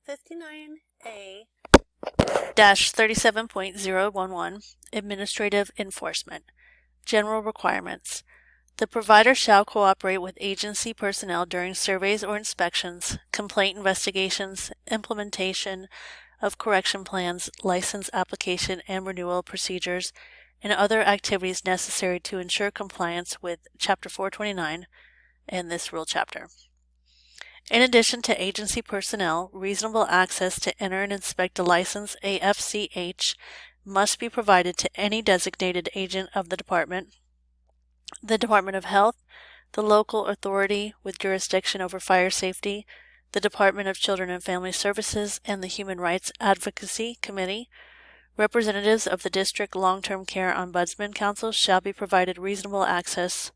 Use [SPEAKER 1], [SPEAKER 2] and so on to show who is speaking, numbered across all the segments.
[SPEAKER 1] 59A-37.011 Administrative Enforcement. General Requirements. The provider shall cooperate with agency personnel during surveys or inspections, complaint investigations, implementation of correction plans, license application and renewal procedures, and other activities necessary to ensure compliance with Chapter 429 and this rule chapter. In addition to agency personnel, reasonable access to enter and inspect a licensed AFCH must be provided to any designated agent of the Department of Health, the local authority with jurisdiction over fire safety, the Department of Children and Family Services, and the Human Rights Advocacy Committee. Representatives of the District Long-Term Care Ombudsman Council shall be provided reasonable access.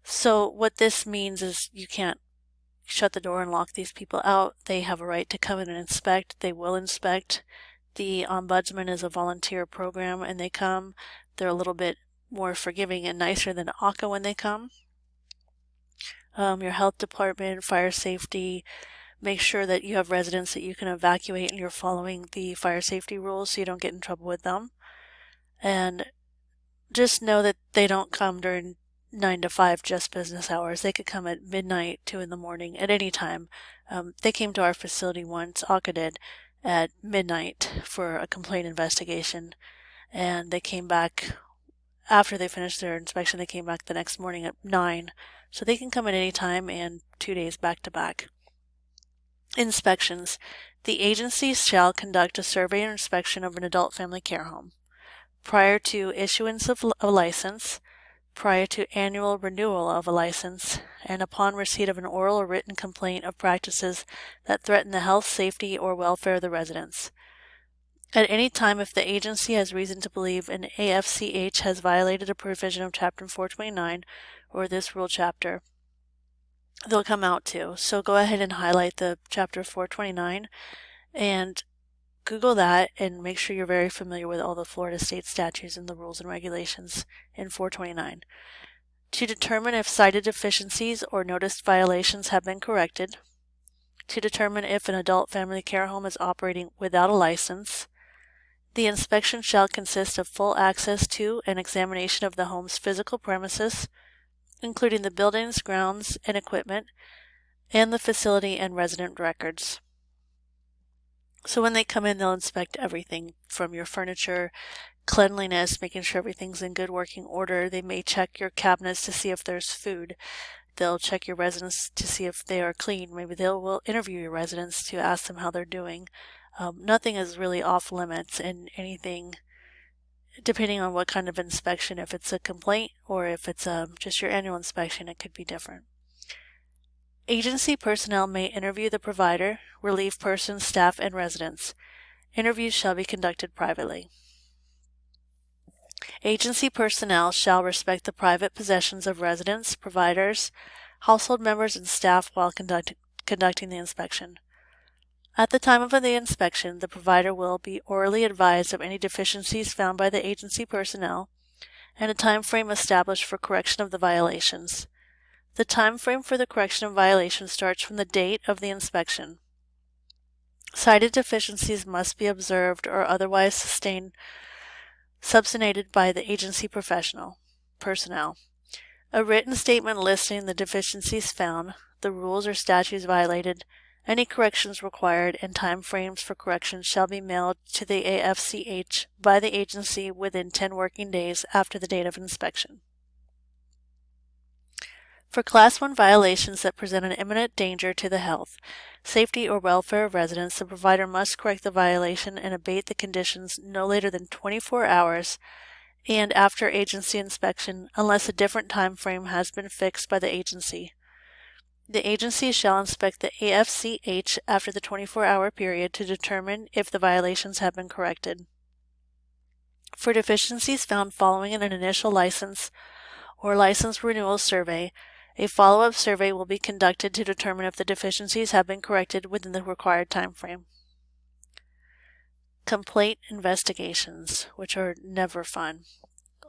[SPEAKER 1] So what this means is you can't shut the door and lock these people out. They have a right to come in and inspect. They will inspect. The Ombudsman is a volunteer program, and they come. They're a little bit more forgiving and nicer than ACA when they come. Your health department, fire safety, make sure that you have residents that you can evacuate and you're following the fire safety rules so you don't get in trouble with them. And just know that they don't come during 9 to 5 just business hours. They could come at midnight, 2 in the morning, at any time. They came to our facility once, ACA did, at midnight for a complaint investigation, and they came back after they finished their inspection. They came back the next morning at 9, so they can come at any time and 2 days back to back. Inspections. The agency shall conduct a survey or inspection of an adult family care home. Prior to issuance of a license, prior to annual renewal of a license, and upon receipt of an oral or written complaint of practices that threaten the health, safety, or welfare of the residents. At any time, if the agency has reason to believe an AFCH has violated a provision of Chapter 429 or this rule chapter, they'll come out too. So go ahead and highlight the Chapter 429 and Google that and make sure you're very familiar with all the Florida state statutes and the rules and regulations in 429. To determine if cited deficiencies or noticed violations have been corrected. To determine if an adult family care home is operating without a license. The inspection shall consist of full access to and examination of the home's physical premises, including the buildings, grounds, and equipment, and the facility and resident records. So when they come in, they'll inspect everything from your furniture, cleanliness, making sure everything's in good working order. They may check your cabinets to see if there's food. They'll check your residents to see if they are clean. Maybe will interview your residents to ask them how they're doing. Nothing is really off limits, and anything, depending on what kind of inspection, if it's a complaint or if it's just your annual inspection, it could be different. Agency personnel may interview the provider, relief persons, staff, and residents. Interviews shall be conducted privately. Agency personnel shall respect the private possessions of residents, providers, household members, and staff while conducting the inspection. At the time of the inspection, the provider will be orally advised of any deficiencies found by the agency personnel and a time frame established for correction of the violations. The time frame for the correction of violations starts from the date of the inspection. Cited deficiencies must be observed or otherwise substantiated by the agency personnel. A written statement listing the deficiencies found, the rules or statutes violated, any corrections required, and time frames for corrections shall be mailed to the AFCH by the agency within 10 working days after the date of inspection. For Class 1 violations that present an imminent danger to the health, safety, or welfare of residents, the provider must correct the violation and abate the conditions no later than 24 hours and after agency inspection, unless a different time frame has been fixed by the agency. The agency shall inspect the AFCH after the 24-hour period to determine if the violations have been corrected. For deficiencies found following an initial license or license renewal survey, a follow-up survey will be conducted to determine if the deficiencies have been corrected within the required time frame. Complaint investigations, which are never fun.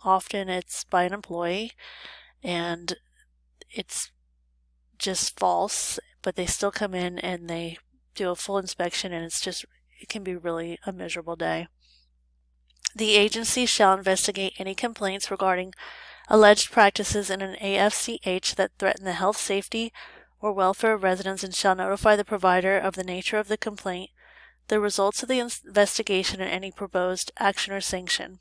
[SPEAKER 1] Often it's by an employee and it's just false, but they still come in and they do a full inspection, and it can be really a miserable day. The agency shall investigate any complaints regarding alleged practices in an AFCH that threaten the health, safety, or welfare of residents, and shall notify the provider of the nature of the complaint, the results of the investigation, and any proposed action or sanction.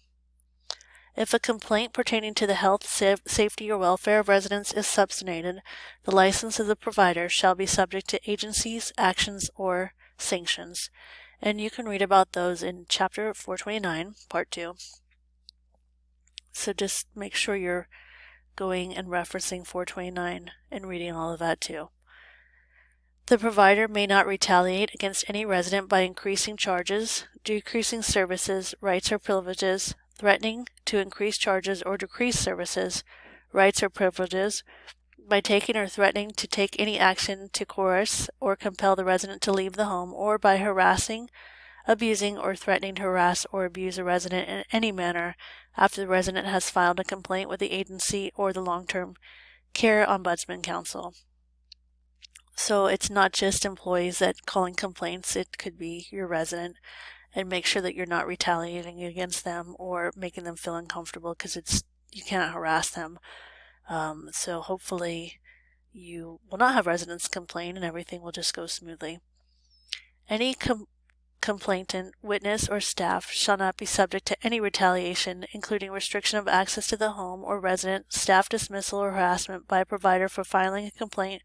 [SPEAKER 1] If a complaint pertaining to the health, safety, or welfare of residents is substantiated, the license of the provider shall be subject to agency's actions or sanctions. And you can read about those in Chapter 429, Part 2. So just make sure you're going and referencing 429 and reading all of that too. The provider may not retaliate against any resident by increasing charges, decreasing services, rights, or privileges, threatening to increase charges or decrease services, rights, or privileges, by taking or threatening to take any action to coerce or compel the resident to leave the home, or by harassing, abusing, or threatening to harass or abuse a resident in any manner after the resident has filed a complaint with the agency or the Long-Term Care Ombudsman Council. So it's not just employees that calling complaints, it could be your resident, and make sure that you're not retaliating against them or making them feel uncomfortable, because you cannot harass them. So hopefully you will not have residents complain and everything will just go smoothly. Any complainant, witness, or staff shall not be subject to any retaliation, including restriction of access to the home or resident, staff dismissal, or harassment by a provider for filing a complaint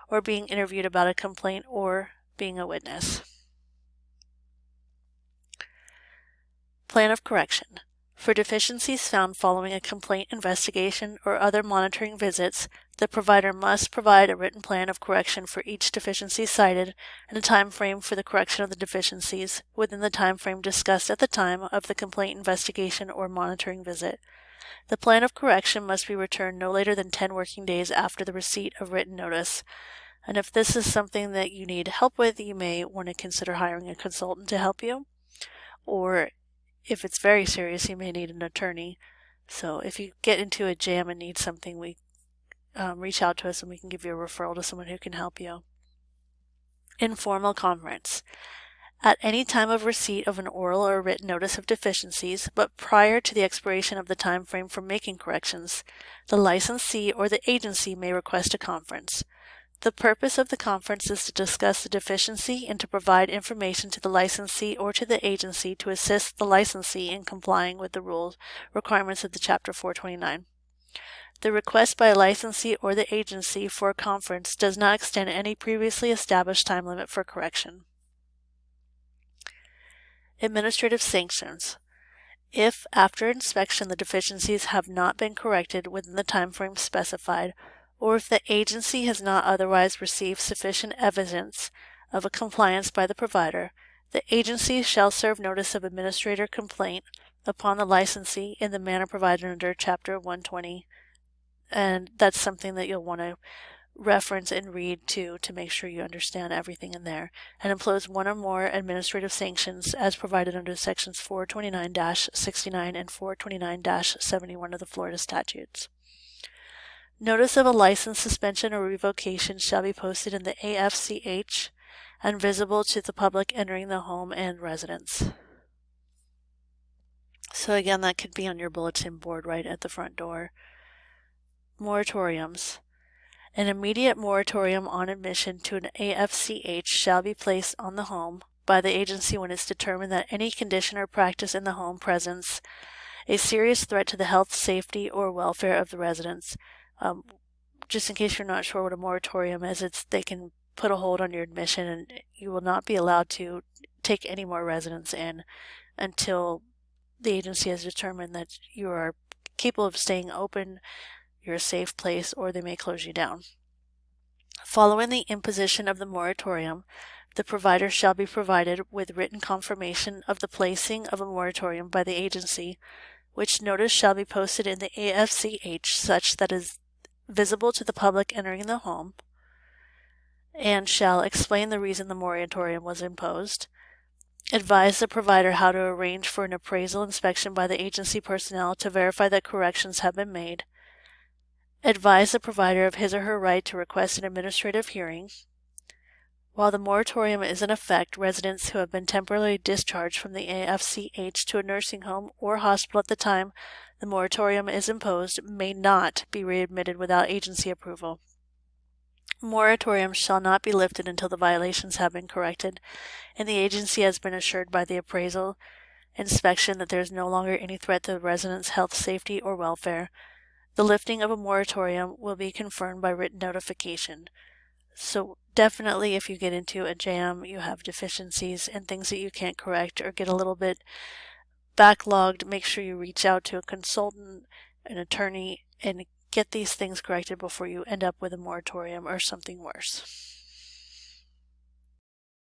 [SPEAKER 1] or being interviewed about a complaint or being a witness. Plan of correction. For deficiencies found following a complaint investigation or other monitoring visits, the provider must provide a written plan of correction for each deficiency cited and a time frame for the correction of the deficiencies within the time frame discussed at the time of the complaint investigation or monitoring visit. The plan of correction must be returned no later than 10 working days after the receipt of written notice. And if this is something that you need help with, you may want to consider hiring a consultant to help you, or if it's very serious, you may need an attorney. So if you get into a jam and need something, reach out to us and we can give you a referral to someone who can help you. Informal conference. At any time of receipt of an oral or written notice of deficiencies, but prior to the expiration of the time frame for making corrections, the licensee or the agency may request a conference. The purpose of the conference is to discuss the deficiency and to provide information to the licensee or to the agency to assist the licensee in complying with the requirements of the Chapter 429. The request by a licensee or the agency for a conference does not extend any previously established time limit for correction. Administrative sanctions. If, after inspection, the deficiencies have not been corrected within the time frame specified, or if the agency has not otherwise received sufficient evidence of a compliance by the provider, the agency shall serve notice of administrator complaint upon the licensee in the manner provided under Chapter 120. And that's something that you'll want to reference and read to make sure you understand everything in there, and impose one or more administrative sanctions as provided under Sections 429-69 and 429-71 of the Florida statutes. Notice of a license suspension or revocation shall be posted in the AFCH and visible to the public entering the home and residence. So again, that could be on your bulletin board right at the front door. Moratoriums. An immediate moratorium on admission to an AFCH shall be placed on the home by the agency when it's determined that any condition or practice in the home presents a serious threat to the health, safety, or welfare of the residents. Just in case you're not sure what a moratorium is, they can put a hold on your admission and you will not be allowed to take any more residents in until the agency has determined that you are capable of staying open, you're a safe place, or they may close you down. Following the imposition of the moratorium, the provider shall be provided with written confirmation of the placing of a moratorium by the agency, which notice shall be posted in the AFCH such that is visible to the public entering the home, and shall explain the reason the moratorium was imposed, advise the provider how to arrange for an appraisal inspection by the agency personnel to verify that corrections have been made, advise the provider of his or her right to request an administrative hearing, While the moratorium is in effect, residents who have been temporarily discharged from the AFCH to a nursing home or hospital at the time the moratorium is imposed may not be readmitted without agency approval. Moratoriums shall not be lifted until the violations have been corrected, and the agency has been assured by the appraisal inspection that there is no longer any threat to the residents' health, safety, or welfare. The lifting of a moratorium will be confirmed by written notification. So definitely if you get into a jam, you have deficiencies and things that you can't correct or get a little bit backlogged, make sure you reach out to a consultant, an attorney, and get these things corrected before you end up with a moratorium or something worse.